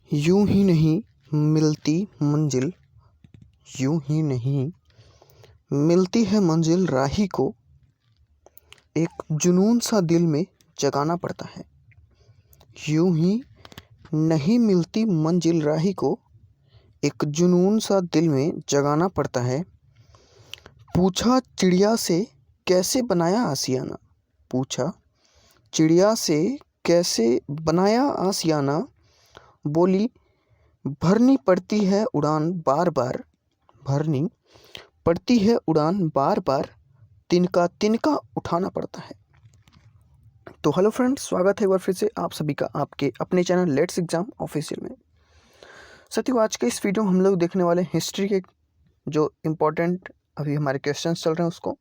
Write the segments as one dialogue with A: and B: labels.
A: यूं ही नहीं मिलती मंजिल, यूं ही नहीं मिलती है मंजिल राही को, एक जुनून सा दिल में जगाना पड़ता है। यूं ही नहीं मिलती मंजिल राही को, एक जुनून सा दिल में जगाना पड़ता है। पूछा चिड़िया से कैसे बनाया आशियाना, पूछा चिड़िया से कैसे बनाया आशियाना, बोली भरनी पड़ती है उड़ान बार बार, भरनी पड़ती है उड़ान बार बार, तिनका तिनका उठाना पड़ता है। तो हेलो फ्रेंड्स, स्वागत है एक बार फिर से आप सभी का आपके अपने चैनल लेट्स एग्जाम ऑफिशियल में। साथियों, आज के इस वीडियो में हम लोग देखने वाले हिस्ट्री के जो इम्पोर्टेंट अभी हमारे क्वेश्चंस चल रहे हैं उसको।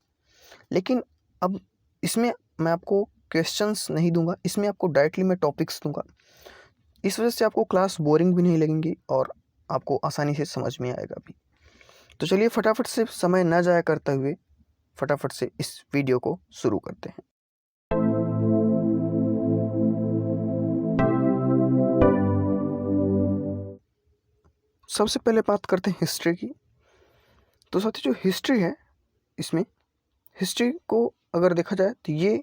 A: लेकिन अब इसमें मैं आपको क्वेश्चंस नहीं दूंगा, इसमें आपको डायरेक्टली मैं टॉपिक्स दूंगा। इस वजह से आपको क्लास बोरिंग भी नहीं लगेंगी और आपको आसानी से समझ में आएगा भी। तो चलिए फटाफट से समय न जाया करते हुए फटाफट से इस वीडियो को शुरू करते हैं। सबसे पहले बात करते हैं हिस्ट्री की। तो साथी जो हिस्ट्री है, इसमें हिस्ट्री को अगर देखा जाए तो ये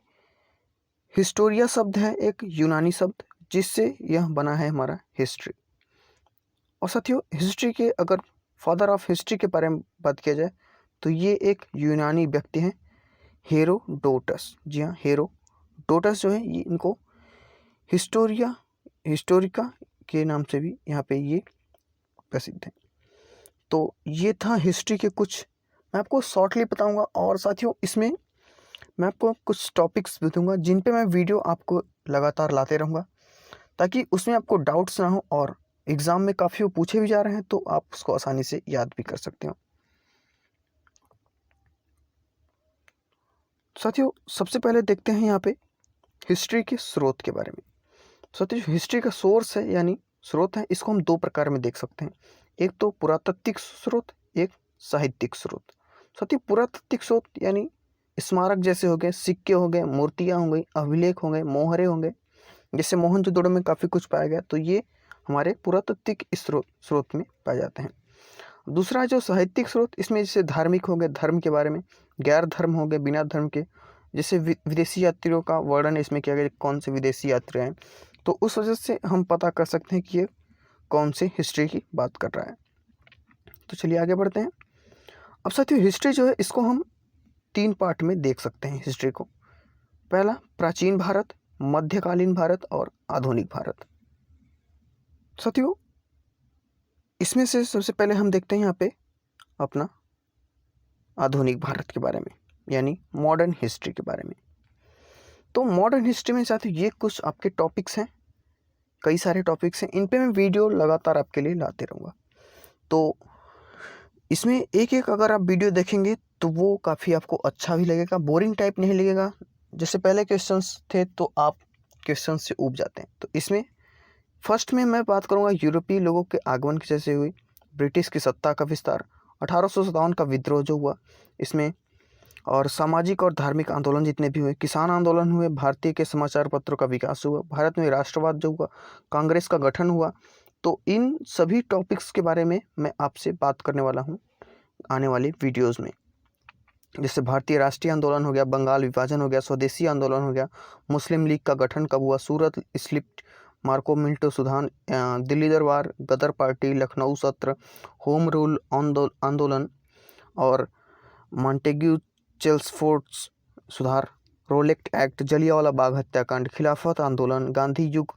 A: हिस्टोरिया शब्द है, एक यूनानी शब्द जिससे यह बना है हमारा हिस्ट्री। और साथियों, हिस्ट्री के अगर फादर ऑफ हिस्ट्री के बारे में बात किया जाए तो ये एक यूनानी व्यक्ति हैं, हेरोडोटस। जी हाँ, हेरोडोटस जो है ये इनको हिस्टोरिका के नाम से भी यहाँ पे ये प्रसिद्ध है। तो ये था हिस्ट्री के कुछ, मैं आपको शॉर्टली बताऊंगा। और साथियों, इसमें मैं आपको कुछ टॉपिक्स बताऊंगा जिन पे मैं वीडियो आपको लगातार लाते रहूँगा, ताकि उसमें आपको डाउट्स ना हो और एग्ज़ाम में काफ़ी वो पूछे भी जा रहे हैं तो आप उसको आसानी से याद भी कर सकते हो। साथियों, सबसे पहले देखते हैं यहाँ पे हिस्ट्री के स्रोत के बारे में। साथियों, हिस्ट्री का सोर्स है यानी स्रोत है, इसको हम दो प्रकार में देख सकते हैं। एक तो पुरातात्विक स्रोत, एक साहित्यिक स्रोत। साथियों, पुरातात्विक स्रोत यानी स्मारक जैसे हो गए, सिक्के हो गए, मूर्तियाँ हो गई, अभिलेख हो गए, मोहरे होंगे, जैसे मोहनजोदड़ो में काफ़ी कुछ पाया गया, तो ये हमारे पुरातात्विक स्रोत में पाए जाते हैं। दूसरा जो साहित्यिक स्रोत, इसमें जैसे धार्मिक हो गए, धर्म के बारे में, गैर धर्म हो गए, बिना धर्म के, जैसे विदेशी यात्रियों का वर्णन इसमें किया गया, कौन से विदेशी यात्री हैं, तो उस वजह से हम पता कर सकते हैं कि ये कौन से हिस्ट्री की बात कर रहा है। तो चलिए आगे बढ़ते हैं। अब साथियों, हिस्ट्री जो है इसको हम तीन पार्ट में देख सकते हैं हिस्ट्री को। पहला प्राचीन भारत, मध्यकालीन भारत और आधुनिक भारत। साथियों, इसमें से सबसे पहले हम देखते हैं यहाँ पे अपना आधुनिक भारत के बारे में, यानी मॉडर्न हिस्ट्री के बारे में। तो मॉडर्न हिस्ट्री में साथियों ये कुछ आपके टॉपिक्स हैं, कई सारे टॉपिक्स हैं, इन पे मैं वीडियो लगातार आपके लिए लाते रहूँगा। तो इसमें एक एक अगर आप वीडियो देखेंगे तो वो काफ़ी आपको अच्छा भी लगेगा, बोरिंग टाइप नहीं लगेगा। जैसे पहले क्वेश्चंस थे तो आप क्वेश्चन से ऊब जाते हैं, तो इसमें फर्स्ट में मैं बात करूँगा यूरोपीय लोगों के आगमन की जैसे हुई, ब्रिटिश की सत्ता का विस्तार, 1857 का विद्रोह जो हुआ इसमें, और सामाजिक और धार्मिक आंदोलन जितने भी हुए, किसान आंदोलन हुए, भारतीय के समाचार पत्रों का विकास हुआ, भारत में राष्ट्रवाद जो हुआ, कांग्रेस का गठन हुआ। तो इन सभी टॉपिक्स के बारे में मैं आपसे बात करने वाला हूँ आने वाले वीडियोज़ में। जैसे भारतीय राष्ट्रीय आंदोलन हो गया, बंगाल विभाजन हो गया, स्वदेशी आंदोलन हो गया, मुस्लिम लीग का गठन कब हुआ, सूरत स्प्लिट, मार्को मिंटो सुधान, दिल्ली दरबार, गदर पार्टी, लखनऊ सत्र, होम रूल आंदोलन और मॉन्टेग्यू चेल्सफोर्ड सुधार, रोलेक्ट एक्ट, जलियांवाला बाग हत्याकांड, खिलाफत आंदोलन, गांधी युग,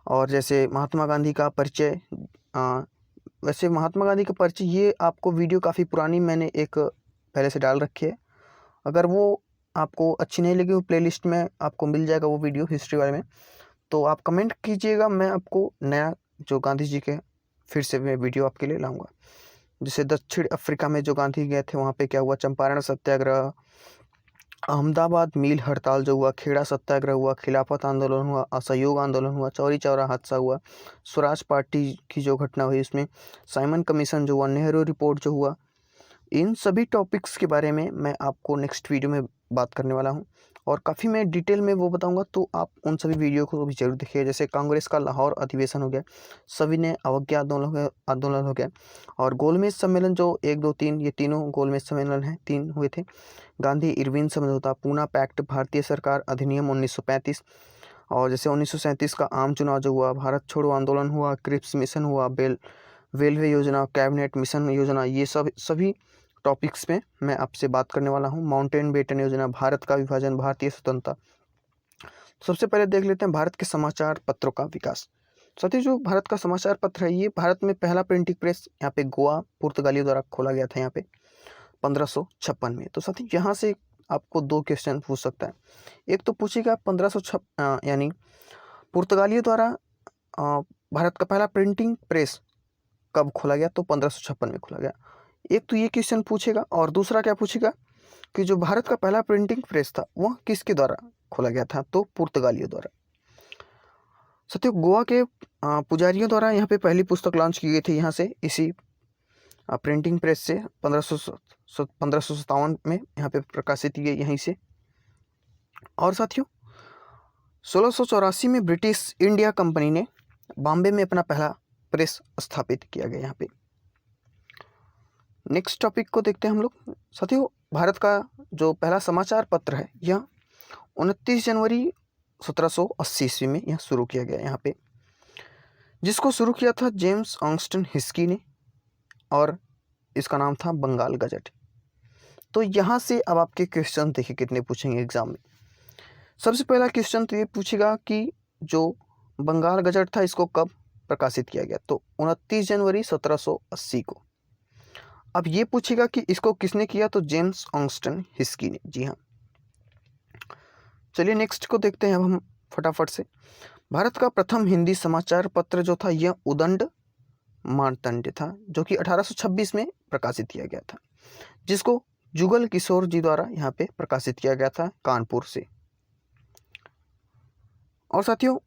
A: और जैसे महात्मा गांधी का परिचय। वैसे महात्मा गांधी का परिचय ये आपको वीडियो काफ़ी पुरानी मैंने एक पहले से डाल रखी है, अगर वो आपको अच्छी नहीं लगी वो प्लेलिस्ट में आपको मिल जाएगा वो वीडियो हिस्ट्री बारे में, तो आप कमेंट कीजिएगा, मैं आपको नया जो गांधी जी के फिर से मैं वीडियो आपके लिए लाऊंगा। जैसे दक्षिण अफ्रीका में जो गांधी गए थे वहाँ पे क्या हुआ, चंपारण सत्याग्रह, अहमदाबाद मिल हड़ताल जो हुआ, खेड़ा सत्याग्रह हुआ, खिलाफत आंदोलन हुआ, असहयोग आंदोलन हुआ, चौरी चौरा हादसा हुआ, स्वराज पार्टी की जो घटना हुई उसमें, साइमन कमीशन जो हुआ, नेहरू रिपोर्ट जो हुआ, इन सभी टॉपिक्स के बारे में मैं आपको नेक्स्ट वीडियो में बात करने वाला हूं। और काफ़ी मैं डिटेल में वो बताऊंगा, तो आप उन सभी वीडियो को भी जरूर देखिए। जैसे कांग्रेस का लाहौर अधिवेशन हो गया, सविनय अवज्ञा आंदोलन हो गया, और गोलमेज सम्मेलन जो 1, 2, 3 ये तीनों गोलमेज सम्मेलन हैं, 3 हुए थे। गांधी इरविन समझौता, पूना पैक्ट, भारतीय सरकार अधिनियम 1935, और जैसे 1937 का आम चुनाव जो हुआ, भारत छोड़ो आंदोलन हुआ, क्रिप्स मिशन हुआ, रेलवे योजना, कैबिनेट मिशन योजना, ये सब सभी टॉपिक्स पे मैं आपसे बात करने वाला हूँ। माउंटेन बेटन योजना, भारत का विभाजन, भारतीय स्वतंत्रता। सबसे पहले देख लेते हैं भारत के समाचार पत्रों का विकास। साथियों, जो भारत का समाचार पत्र है, ये भारत में पहला प्रिंटिंग प्रेस यहाँ पे गोवा पुर्तगालियों द्वारा खोला गया था यहाँ पे 1556 में। तो साथियों, यहाँ से आपको 2 क्वेश्चन पूछ सकता है। एक तो पूछेगा 1556 यानी पुर्तगालियों द्वारा भारत का पहला प्रिंटिंग प्रेस कब खोला गया, तो 1556 में खोला गया। एक तो ये क्वेश्चन पूछेगा, और दूसरा क्या पूछेगा कि जो भारत का पहला प्रिंटिंग प्रेस था वह किसके द्वारा खोला गया था, तो पुर्तगालियों द्वारा। साथियों, गोवा के पुजारियों द्वारा यहाँ पे पहली पुस्तक लॉन्च की गई थी यहाँ से, इसी प्रिंटिंग प्रेस से 1557 में यहाँ पे प्रकाशित की गई यहीं से। और साथियों, 1684 में ब्रिटिश इंडिया कंपनी ने बॉम्बे में अपना पहला प्रेस स्थापित किया गया यहाँ पे। नेक्स्ट टॉपिक को देखते हैं हम लोग। साथियों, भारत का जो पहला समाचार पत्र है यह 29 जनवरी 1780 ईस्वी में यह शुरू किया गया यहाँ पे, जिसको शुरू किया था जेम्स ऑन्गस्टन हिस्की ने, और इसका नाम था बंगाल गजट। तो यहाँ से अब आपके क्वेश्चन देखिए कितने पूछेंगे एग्जाम में। सबसे पहला क्वेश्चन तो ये पूछेगा कि जो बंगाल गजट था इसको कब प्रकाशित किया गया, तो 29 जनवरी 1780 को। अब ये पूछेगा कि इसको किसने किया, तो जेम्स ऑन्गस्टन हिस्की ने। जी हाँ। चलिए नेक्स्ट को देखते हैं अब हम फटाफट से। भारत का प्रथम हिंदी समाचार पत्र जो था यह उदंड मार्तंड था, जो कि 1826 में प्रकाशित किया गया था, जिसको जुगल किशोर जी द्वारा यहाँ पे प्रकाशित किया गया था कानपुर से। और साथियों,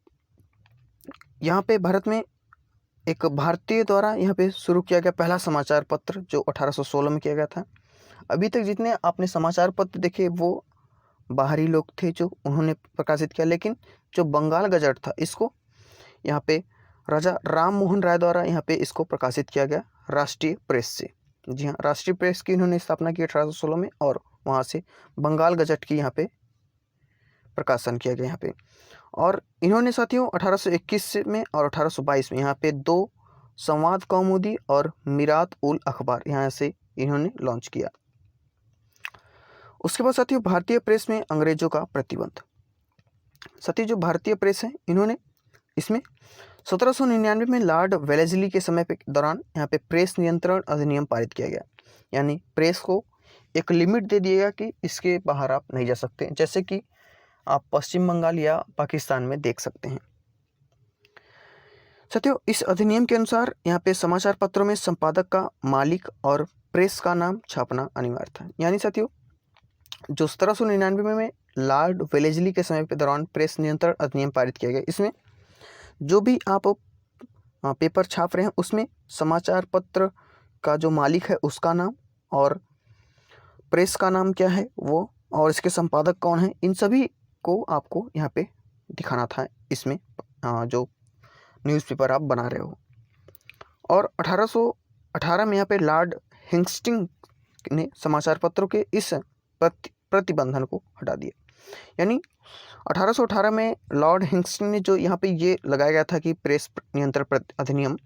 A: यहाँ पे भारत में एक भारतीय द्वारा यहाँ पे शुरू किया गया पहला समाचार पत्र जो 1816 में किया गया था। अभी तक जितने आपने समाचार पत्र देखे वो बाहरी लोग थे जो उन्होंने प्रकाशित किया, लेकिन जो बंगाल गजट था इसको यहाँ पे राजा राम मोहन राय द्वारा यहाँ पे इसको प्रकाशित किया गया राष्ट्रीय प्रेस से। जी हाँ, राष्ट्रीय प्रेस की इन्होंने स्थापना की 1816 में, और वहाँ से बंगाल गजट की यहाँ पे प्रकाशन किया गया यहाँ पे। और इन्होंने साथियों 1821 में और 1822 में यहाँ पे 2 संवाद कौमुदी और मिरात उल अखबार यहाँ से इन्होंने लॉन्च किया। उसके बाद साथियों, भारतीय प्रेस में अंग्रेजों का प्रतिबंध। साथियों, जो भारतीय प्रेस है इन्होंने इसमें 1799 में लॉर्ड वेलेस्ली के समय के दौरान यहाँ पे प्रेस नियंत्रण अधिनियम पारित किया गया, यानी प्रेस को एक लिमिट दे दिएगा कि इसके बाहर आप नहीं जा सकते, जैसे कि आप पश्चिम बंगाल या पाकिस्तान में देख सकते हैं। साथियों, इस अधिनियम के अनुसार यहाँ पे समाचार पत्रों में संपादक का मालिक और प्रेस का नाम छापना अनिवार्य था। यानी साथियों, जो 1799 में लॉर्ड वेलेस्ली के समय के दौरान प्रेस नियंत्रण अधिनियम पारित किया गया, इसमें जो भी आप पेपर छाप रहे हैं उसमें समाचार पत्र का जो मालिक है उसका नाम और प्रेस का नाम क्या है वो, और इसके संपादक कौन है, इन सभी को आपको यहाँ पे दिखाना था इसमें जो न्यूज़पेपर आप बना रहे हो। और 1818 में यहाँ पे लॉर्ड हिंस्टिंग ने समाचार पत्रों के इस प्रतिबंधन को हटा दिया। यानी 1818 में लॉर्ड हिंस्टिंग ने जो यहाँ पे ये लगाया गया था कि प्रेस नियंत्रण अधिनियम,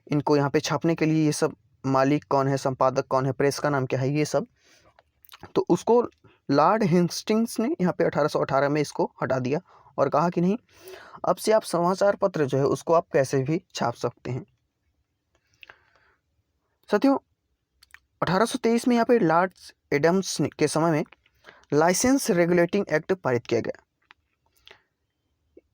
A: इनको यहाँ पे छापने के लिए ये सब मालिक कौन है, संपादक कौन है, प्रेस का नाम क्या है, ये सब, तो उसको लॉर्ड हिंस्टिंग्स ने यहाँ पे 1818 में इसको हटा दिया और कहा कि नहीं, अब से आप समाचार पत्र जो है उसको आप कैसे भी छाप सकते हैं। साथियों, 1823 में यहाँ पे लॉर्ड एडम्स के समय में लाइसेंस रेगुलेटिंग एक्ट पारित किया गया।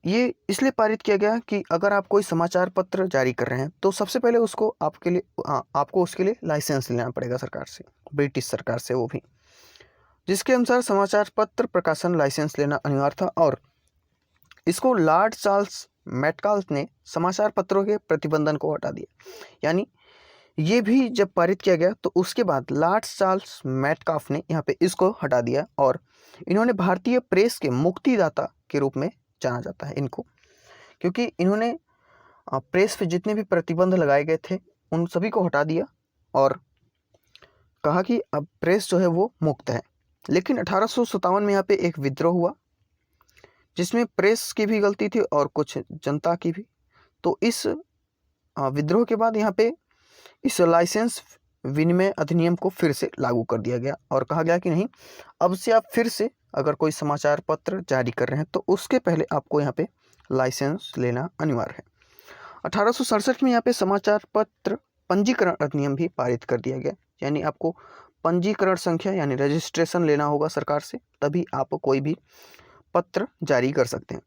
A: ये इसलिए पारित किया गया कि अगर आप कोई समाचार पत्र जारी कर रहे हैं तो सबसे पहले उसको आपको उसके लिए लाइसेंस लेना पड़ेगा सरकार से, ब्रिटिश सरकार से, वो भी जिसके अनुसार समाचार पत्र प्रकाशन लाइसेंस लेना अनिवार्य था। और इसको लॉर्ड चार्ल्स मैटकाल्फ ने समाचार पत्रों के प्रतिबंधन को हटा दिया। यानी ये भी जब पारित किया गया तो उसके बाद लॉर्ड चार्ल्स मेटकाफ ने यहाँ पे इसको हटा दिया और इन्होंने भारतीय प्रेस के मुक्तिदाता के रूप में जाना जाता है इनको, क्योंकि इन्होंने प्रेस पे जितने भी प्रतिबंध लगाए गए थे उन सभी को हटा दिया और कहा कि अब प्रेस जो है वो मुक्त है। लेकिन 1857 में यहाँ पे एक विद्रोह हुआ जिसमें प्रेस की भी गलती थी और कुछ जनता की भी। तो इस विद्रोह के बाद यहाँ पे इस लाइसेंस विनिमय अधिनियम को फिर से लागू कर दिया गया और कहा गया कि नहीं, अब से आप फिर से अगर कोई समाचार पत्र जारी कर रहे हैं तो उसके पहले आपको यहाँ पे लाइसेंस लेना अनिवार्य है। 1867 में यहाँ पे समाचार पत्र पंजीकरण अधिनियम भी पारित कर दिया गया, यानी आपको पंजीकरण संख्या यानी रजिस्ट्रेशन लेना होगा सरकार से, तभी आप कोई भी पत्र जारी कर सकते हैं।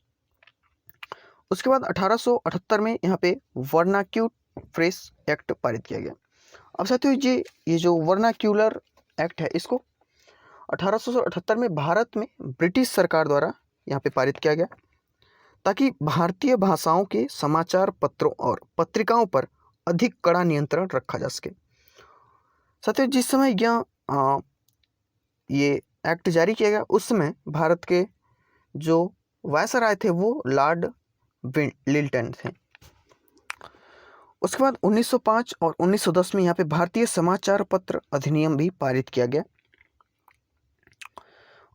A: उसके बाद 1878 में यहाँ पे वर्नाक्यूलर प्रेस एक्ट पारित किया गया। अब साथियों ये जो वर्नाक्यूलर एक्ट है इसको 1878 में भारत में ब्रिटिश सरकार द्वारा यहाँ पे पारित किया गया ताकि भारतीय भाषाओं के समाचार पत्रों और पत्रिकाओं पर अधिक कड़ा नियंत्रण रखा जा सके। साथियों जिस समय ये एक्ट जारी किया गया उस समय भारत के जो वायसराय थे वो लॉर्ड लिल्टन थे। उसके बाद 1905 और 1910 में यहाँ पे भारतीय समाचार पत्र अधिनियम भी पारित किया गया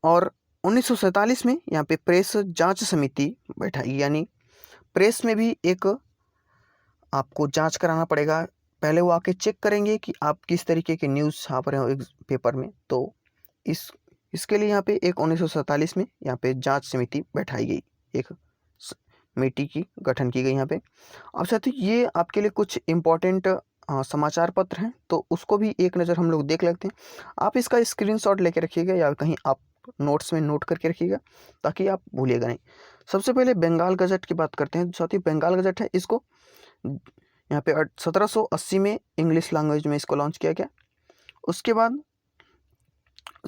A: और 1947 में यहाँ पे प्रेस जांच समिति बैठाई, यानी प्रेस में भी एक आपको जांच कराना पड़ेगा। पहले वो आके चेक करेंगे कि आप किस तरीके के न्यूज़ छाप रहे हो एक पेपर में, तो इसके लिए यहाँ पे एक 1947 में यहाँ पे जांच समिति बैठाई गई, एक कमेटी की गठन की गई यहाँ पे। अब साथियों ये आपके लिए कुछ इम्पोर्टेंट समाचार पत्र हैं तो उसको भी एक नज़र हम लोग देख लेते हैं। आप इसका स्क्रीनशॉट लेके रखिएगा या कहीं आप नोट्स में नोट करके रखिएगा ताकि आप भूलिएगा नहीं। सबसे पहले बंगाल गजट की बात करते हैं। साथियों बंगाल गजट है, इसको यहाँ पे 1780 में इंग्लिश लैंग्वेज में इसको लॉन्च किया गया। उसके बाद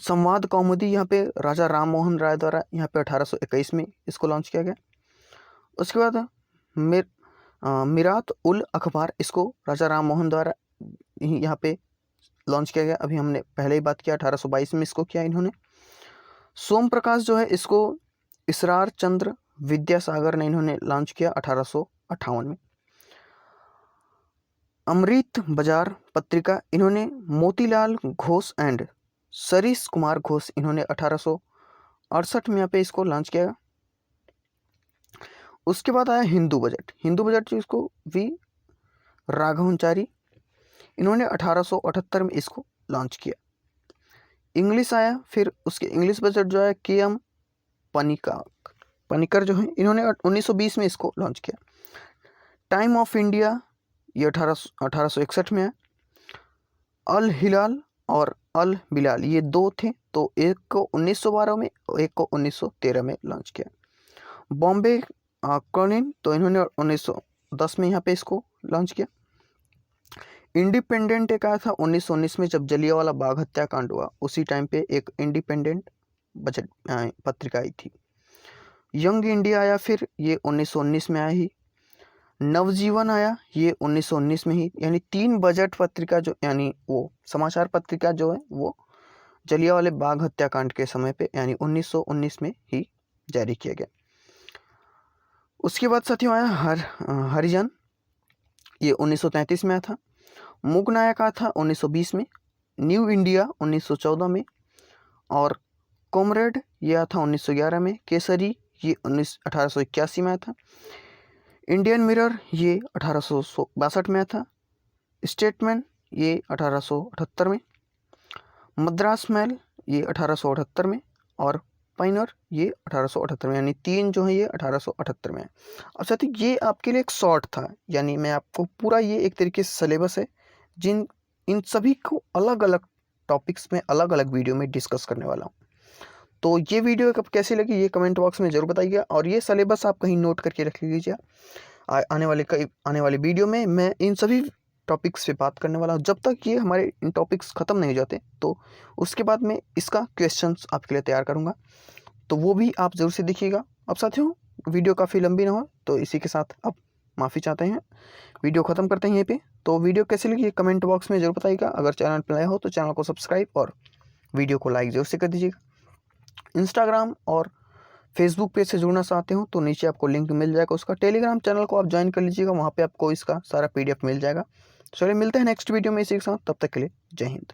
A: संवाद कौमुदी यहाँ पे राजा राम मोहन राय द्वारा यहाँ पे 1821 में इसको लॉन्च किया गया। उसके बाद मिरात उल अखबार, इसको राजा राम मोहन द्वारा यहाँ पे लॉन्च किया गया। अभी हमने पहले ही बात किया 1822 में इसको किया इन्होंने। सोम प्रकाश जो है इसको इसरार चंद्र विद्यासागर ने इन्होंने लॉन्च किया 1858 में। अमृत बाजार पत्रिका इन्होंने मोतीलाल घोष एंड सरीश कुमार घोष इन्होंने 1868 में यहाँ पे इसको लॉन्च किया। उसके बाद आया हिंदू बजट। हिंदू बजट जिसको वी राघवाचारी इन्होंने 1878 में इसको लॉन्च किया। इंग्लिश आया, फिर उसके इंग्लिश बजट जो है के.एम. पनिकर जो है इन्होंने 1920 में इसको लॉन्च किया। टाइम ऑफ इंडिया ये 1861 में है। अल हिलाल और अल बिलाल ये दो थे, तो एक को 1912 में और एक को 1913 में लॉन्च किया। बॉम्बे कॉलिन तो इन्होंने 1910 में यहाँ पे इसको लॉन्च किया। इंडिपेंडेंट एक आया था 1919 में, जब जलियांवाला बाग हत्याकांड हुआ उसी टाइम पे एक इंडिपेंडेंट बजट पत्रिका आई थी। यंग इंडिया आया, फिर ये 1919 में आया ही। नवजीवन आया ये 1919 में ही, यानी 3 बजट पत्रिका जो यानी वो समाचार पत्रिका जो है वो जलियांवाले बाग हत्याकांड के समय पे यानी 1919 में ही जारी किया गया। उसके बाद साथियों आया हरिजन, ये 1933 में आया था। मूकनायक आया था 1920 में। न्यू इंडिया 1914 में और कॉमरेड ये आया था 1911 में। केसरी ये 1881 में आया था। इंडियन मिरर ये 1862 में आया था। स्टेटमेंट ये 1878 में। मद्रास मेल ये 1878 में और पाइनर ये 1878 में, यानी 3 जो है ये 1878 में है। अब साथ ही ये आपके लिए एक शॉर्ट था, यानी मैं आपको पूरा ये एक तरीके से सिलेबस है इन सभी को अलग अलग टॉपिक्स में अलग अलग वीडियो में डिस्कस करने वाला हूँ। तो ये वीडियो कब कैसी लगी ये कमेंट बॉक्स में ज़रूर बताइएगा और ये सिलेबस आप कहीं नोट करके रख लीजिए। आने वाले वीडियो में मैं इन सभी टॉपिक्स पे बात करने वाला हूँ। जब तक ये हमारे इन टॉपिक्स ख़त्म नहीं हो जाते तो उसके बाद मैं इसका क्वेश्चंस आपके लिए तैयार करूँगा, तो वो भी आप ज़रूर से देखिएगा। अब साथियों वीडियो काफ़ी लंबी ना हो तो इसी के साथ अब माफ़ी चाहते हैं। वीडियो ख़त्म करते हैं यहीं पे। तो वीडियो कैसी लगी कमेंट बॉक्स में ज़रूर बताइएगा। अगर चैनल पर नया हो तो चैनल को सब्सक्राइब और वीडियो को लाइक ज़रूर से कर दीजिएगा। इंस्टाग्राम और फेसबुक पेज से जुड़ना चाहते हो तो नीचे आपको लिंक मिल जाएगा उसका। टेलीग्राम चैनल को आप ज्वाइन कर लीजिएगा, वहाँ पे आपको इसका सारा PDF मिल जाएगा। चलिए मिलते हैं नेक्स्ट वीडियो में इसी के साथ, तब तक के लिए जय हिंद।